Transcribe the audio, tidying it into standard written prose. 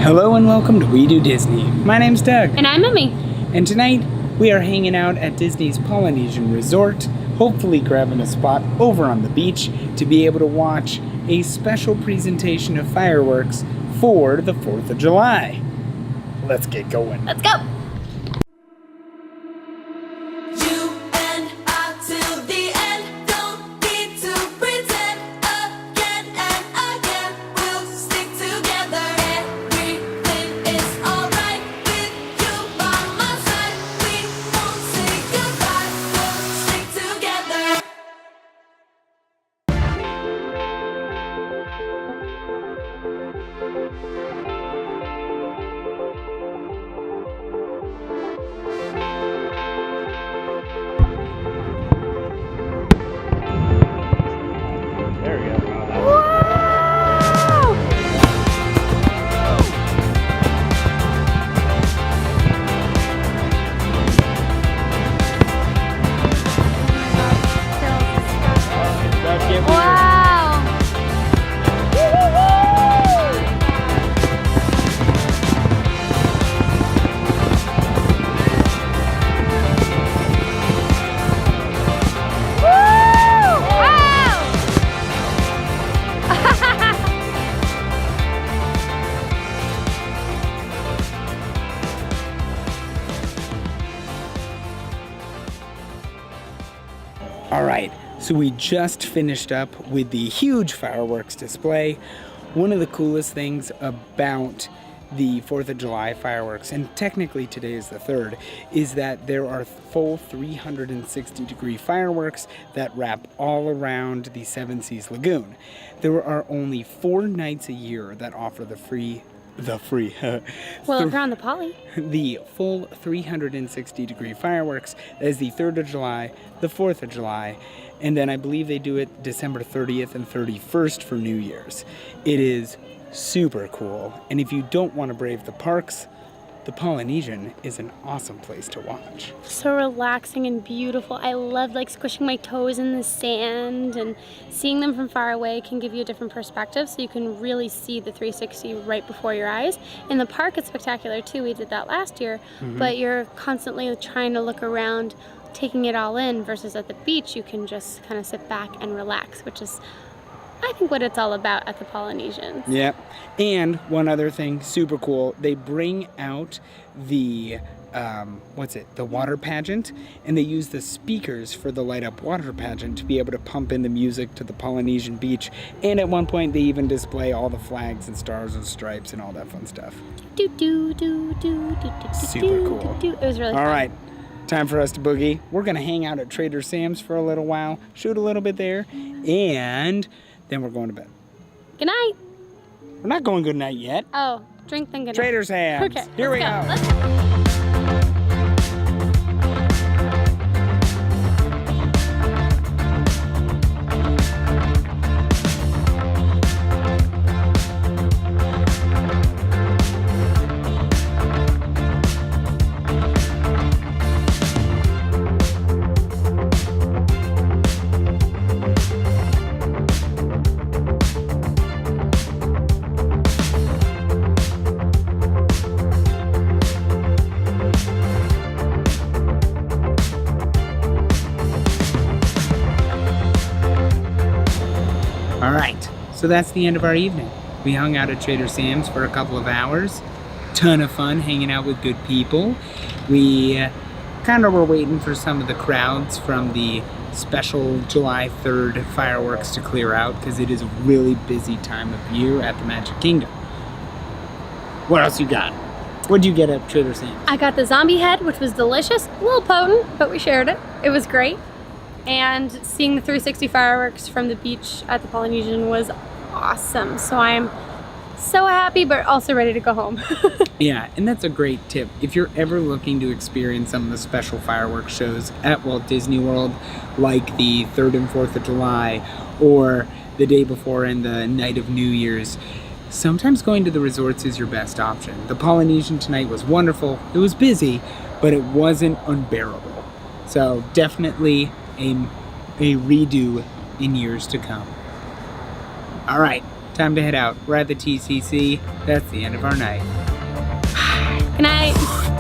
Hello and welcome to We Do Disney. My name's Doug. And I'm Emmy. And tonight we are hanging out at Disney's Polynesian Resort, hopefully grabbing a spot over on the beach to be able to watch a special presentation of fireworks for the 4th of July. Let's get going. Let's go. Alright, so we just finished up with the huge fireworks display. One of the coolest things about the 4th of July fireworks, and technically today is the 3rd, is that there are full 360-degree fireworks that wrap all around the Seven Seas Lagoon. There are only 4 nights a year that offer the around the Poly. The full 360-degree fireworks. That is the 3rd of July, the 4th of July, and then I believe they do it December 30th and 31st for New Year's. It is super cool, and if you don't want to brave the parks, the Polynesian is an awesome place to watch. So relaxing and beautiful. I love squishing my toes in the sand, and seeing them from far away can give you a different perspective, so you can really see the 360 right before your eyes. In the park it's spectacular too. We did that last year, but you're constantly trying to look around, taking it all in, versus at the beach you can just kind of sit back and relax, which is I think what it's all about at the Polynesian. Yep. And one other thing, super cool, they bring out the, the water pageant, and they use the speakers for the light up water pageant to be able to pump in the music to the Polynesian beach. And at one point they even display all the flags and stars and stripes and all that fun stuff. Super cool. It was really fun. All right. Time for us to boogie. We're going to hang out at Trader Sam's for a little while, shoot a little bit there, and then we're going to bed. Good night. We're not going good night yet. Oh, drink then good night. Trader Sam's. Okay, Here we go. Let's go. All right, so that's the end of our evening. We hung out at Trader Sam's for a couple of hours. Ton of fun hanging out with good people. We kind of were waiting for some of the crowds from the special July 3rd fireworks to clear out, because it is a really busy time of year at the Magic Kingdom. What else you got? What'd you get at Trader Sam's? I got the zombie head, which was delicious. A little potent, but we shared it. It was great. And seeing the 360 fireworks from the beach at the Polynesian was awesome. So I'm so happy, but also ready to go home. Yeah, and that's a great tip. If you're ever looking to experience some of the special fireworks shows at Walt Disney World, like the 3rd and 4th of July, or the day before and the night of New Year's, sometimes going to the resorts is your best option. The Polynesian tonight was wonderful. It was busy, but it wasn't unbearable. So definitely a redo in years to come. All right, Time to head out. We're at the TCC. That's the end of our night. Good night.